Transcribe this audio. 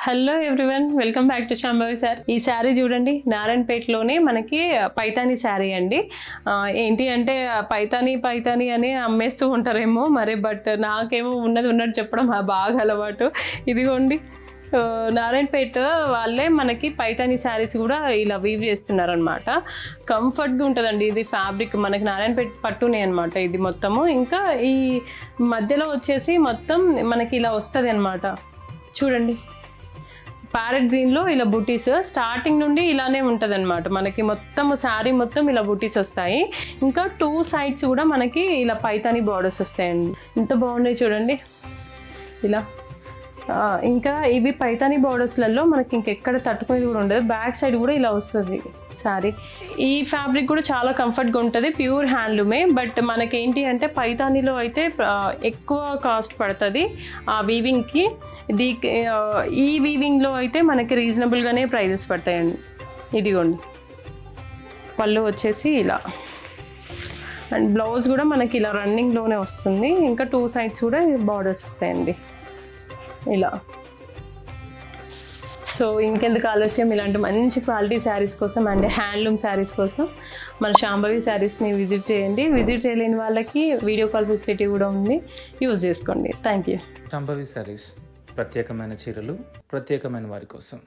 Hello everyone, welcome back to Shambhavi sir. ఈ శారీ చూడండి, నారాయణపేటలోనే మనకి పైతాని శారీ అండి. ఏంటి అంటే పైతాని అని అమ్మేస్తూ ఉంటారేమో మరి, బట్ నాకేమో ఉన్నట్టు చెప్పడం బాగా అలవాటు. ఇదిగోండి, నారాయణపేట వాళ్ళే మనకి పైతాని శారీస్ కూడా ఇలా వీవ్ చేస్తున్నారనమాట. కంఫర్ట్గా ఉంటుందండి. ఇది ఫ్యాబ్రిక్ మనకి నారాయణపేట పట్టునే అనమాట ఇది మొత్తము. ఇంకా ఈ మధ్యలో వచ్చేసి మొత్తం మనకి ఇలా వస్తుంది అనమాట. చూడండి, ప్యారెట్ గ్రీన్లో ఇలా బుటీస్ స్టార్టింగ్ నుండి ఇలానే ఉంటుంది అనమాట. మనకి మొత్తం శారీ మొత్తం ఇలా బుటీస్ వస్తాయి. ఇంకా 2 సైడ్స్ కూడా మనకి ఇలా పైతాని బార్డర్స్ వస్తాయండి. ఎంత బాగున్నాయి చూడండి ఇలా. ఇంకా ఇవి పైతాని బార్డర్స్లలో మనకి ఇంకెక్కడ తట్టుకునేది కూడా ఉండదు. బ్యాక్ సైడ్ కూడా ఇలా వస్తుంది శారీ. ఈ ఫ్యాబ్రిక్ కూడా చాలా కంఫర్ట్గా ఉంటుంది, ప్యూర్ హ్యాండ్లూమే. బట్ మనకేంటి అంటే పైతానిలో అయితే ఎక్కువ కాస్ట్ పడుతుంది ఆ వీవింగ్కి. ఈ వీవింగ్లో అయితే మనకి రీజనబుల్గానే ప్రైజెస్ పడతాయండి. ఇదిగోండి, పళ్ళు వచ్చేసి ఇలా, అండ్ బ్లౌజ్ కూడా మనకి ఇలా రన్నింగ్లోనే వస్తుంది. ఇంకా 2 సైడ్స్ కూడా బార్డర్స్ వస్తాయండి ఇలా. సో ఇంకెందుకు ఆలస్యం, ఇలాంటి మంచి క్వాలిటీ శారీస్ కోసం అండ్ హ్యాండ్లూమ్ శారీస్ కోసం మన శాంభవి శారీస్ని విజిట్ చేయండి. విజిట్ చేయలేని వాళ్ళకి వీడియో కాల్ ఫెసిలిటీ కూడా ఉంది, యూజ్ చేసుకోండి. Thank you. శాంభవి శారీస్, ప్రత్యేకమైన చీరలు ప్రత్యేకమైన వారి కోసం.